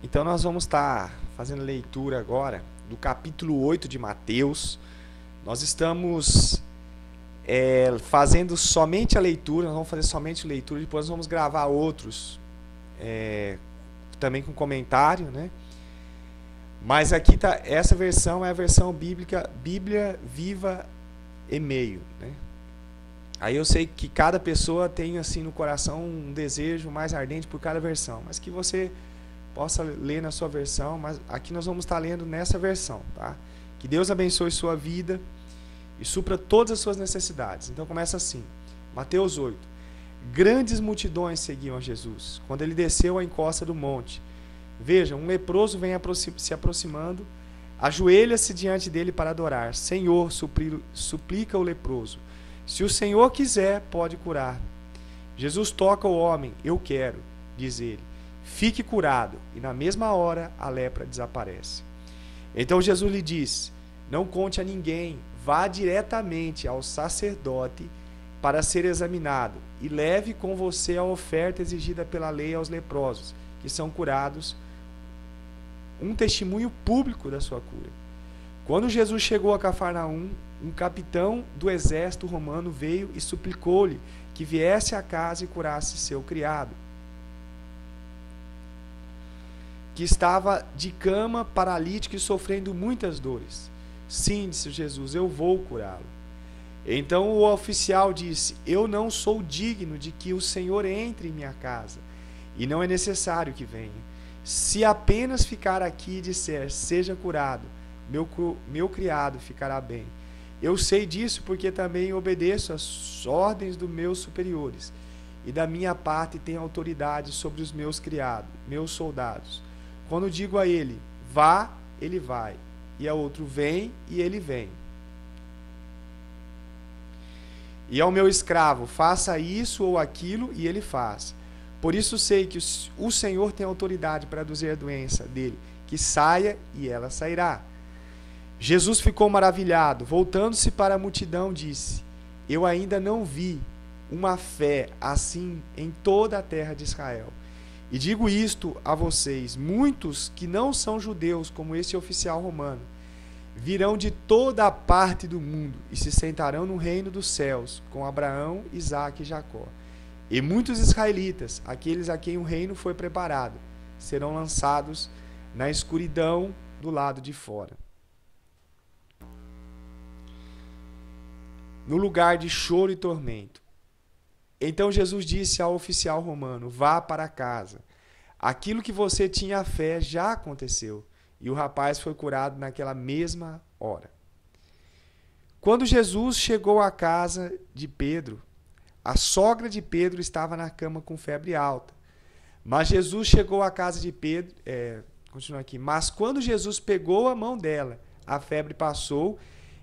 Então nós vamos estar fazendo leitura agora do capítulo 8 de Mateus. Nós estamos fazendo somente a leitura, nós vamos fazer somente a leitura, depois nós vamos gravar outros também com comentário, né? Mas aqui tá, essa versão é a versão bíblica, Bíblia Viva e Meio, né? Aí eu sei que cada pessoa tem assim no coração um desejo mais ardente por cada versão, mas que você possa ler na sua versão, mas aqui nós vamos estar lendo nessa versão, tá? Que Deus abençoe sua vida e supra todas as suas necessidades. Então começa assim, Mateus 8. Grandes multidões seguiam a Jesus, quando ele desceu à encosta do monte. Veja, um leproso vem se aproximando, ajoelha-se diante dele para adorar. Senhor, suplica o leproso, se o Senhor quiser, pode curar. Jesus toca o homem, eu quero, diz ele. Fique curado, e na mesma hora a lepra desaparece. Então Jesus lhe diz, não conte a ninguém, vá diretamente ao sacerdote para ser examinado, e leve com você a oferta exigida pela lei aos leprosos, que são curados, um testemunho público da sua cura. Quando Jesus chegou a Cafarnaum, um capitão do exército romano veio e suplicou-lhe que viesse à casa e curasse seu criado, que estava de cama, paralítico e sofrendo muitas dores. Sim, disse Jesus, eu vou curá-lo. Então o oficial disse, eu não sou digno de que o Senhor entre em minha casa, e não é necessário que venha. Se apenas ficar aqui e disser, seja curado, meu criado ficará bem. Eu sei disso porque também obedeço às ordens dos meus superiores, e da minha parte tenho autoridade sobre os meus criados, meus soldados. Quando digo a ele, vá, ele vai, e a outro, vem, e ele vem. E ao meu escravo, faça isso ou aquilo, e ele faz. Por isso sei que o Senhor tem autoridade para dizer a doença dele, que saia, e ela sairá. Jesus ficou maravilhado, voltando-se para a multidão, disse, eu ainda não vi uma fé assim em toda a terra de Israel. E digo isto a vocês, muitos que não são judeus, como esse oficial romano, virão de toda a parte do mundo e se sentarão no reino dos céus, com Abraão, Isaque e Jacó. E muitos israelitas, aqueles a quem o reino foi preparado, serão lançados na escuridão do lado de fora, no lugar de choro e tormento. Então Jesus disse ao oficial romano, vá para casa. Aquilo que você tinha fé já aconteceu. E o rapaz foi curado naquela mesma hora. Quando Jesus chegou à casa de Pedro, a sogra de Pedro estava na cama com febre alta. Mas Jesus chegou à casa de Pedro, continua aqui. Mas quando Jesus pegou a mão dela, a febre passou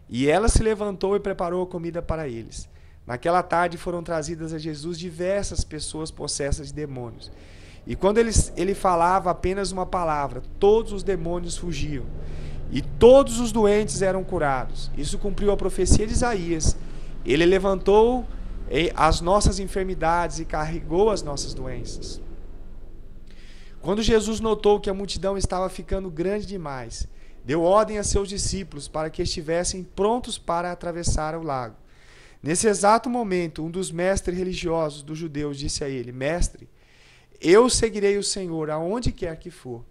e ela se levantou e preparou a comida para eles. Naquela tarde foram trazidas a Jesus diversas pessoas possessas de demônios. E quando ele falava apenas uma palavra, todos os demônios fugiam. E todos os doentes eram curados. Isso cumpriu a profecia de Isaías. Ele levantou as nossas enfermidades e carregou as nossas doenças. Quando Jesus notou que a multidão estava ficando grande demais, deu ordem a seus discípulos para que estivessem prontos para atravessar o lago. Nesse exato momento, um dos mestres religiosos dos judeus disse a ele, mestre, eu seguirei o Senhor aonde quer que for.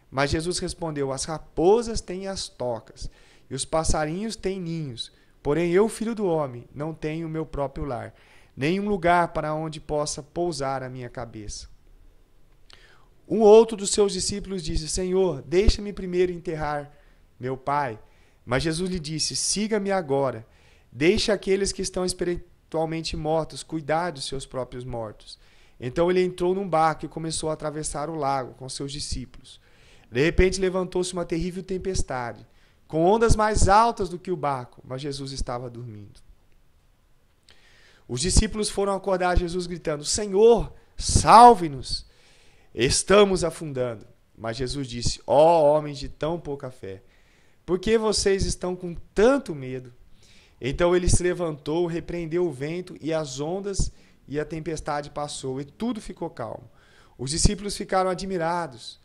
Mas Jesus respondeu, as raposas têm as tocas e os passarinhos têm ninhos, porém eu, filho do homem, não tenho o meu próprio lar, nem um lugar para onde possa pousar a minha cabeça. Um outro dos seus discípulos disse, Senhor, deixa-me primeiro enterrar meu pai. Mas Jesus lhe disse, siga-me agora. Deixe aqueles que estão espiritualmente mortos cuidar dos seus próprios mortos. Então ele entrou num barco e começou a atravessar o lago com seus discípulos. De repente levantou-se uma terrível tempestade, com ondas mais altas do que o barco, mas Jesus estava dormindo. Os discípulos foram acordar Jesus gritando, Senhor, salve-nos! Estamos afundando. Mas Jesus disse, ó homens de tão pouca fé, por que vocês estão com tanto medo? Então ele se levantou, repreendeu o vento e as ondas, e a tempestade passou, e tudo ficou calmo. Os discípulos ficaram admirados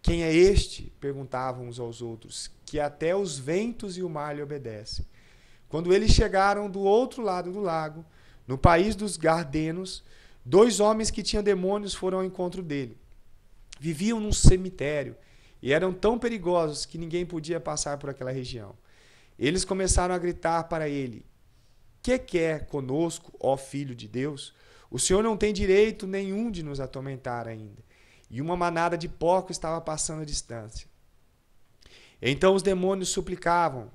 Quem é este? Perguntavam uns aos outros, que até os ventos e o mar lhe obedecem. Quando eles chegaram do outro lado do lago, no país dos Gardenos, 2 homens que tinham demônios foram ao encontro dele. Viviam num cemitério e eram tão perigosos que ninguém podia passar por aquela região. Eles começaram a gritar para ele: que quer conosco, ó Filho de Deus? O Senhor não tem direito nenhum de nos atormentar ainda. E uma manada de porcos estava passando à distância. Então os demônios suplicavam: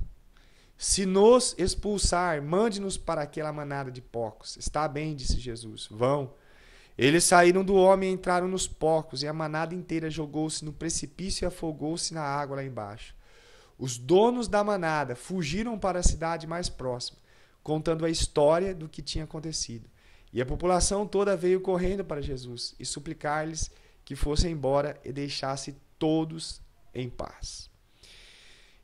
se nos expulsar, mande-nos para aquela manada de porcos. Está bem, disse Jesus, vão. Eles saíram do homem e entraram nos porcos, e a manada inteira jogou-se no precipício e afogou-se na água lá embaixo. Os donos da manada fugiram para a cidade mais próxima, contando a história do que tinha acontecido. E a população toda veio correndo para Jesus e suplicar-lhes que fossem embora e deixasse todos em paz.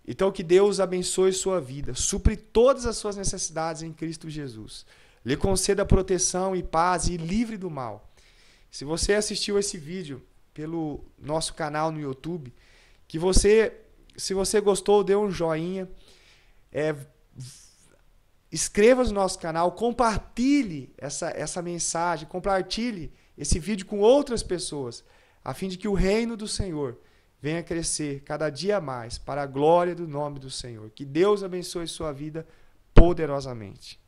Então que Deus abençoe sua vida, supre todas as suas necessidades em Cristo Jesus. Lhe conceda proteção e paz e livre do mal. Se você assistiu esse vídeo pelo nosso canal no YouTube, se você gostou, dê um joinha, inscreva no nosso canal, compartilhe essa mensagem, compartilhe esse vídeo com outras pessoas, a fim de que o reino do Senhor venha crescer cada dia mais para a glória do nome do Senhor. Que Deus abençoe sua vida poderosamente.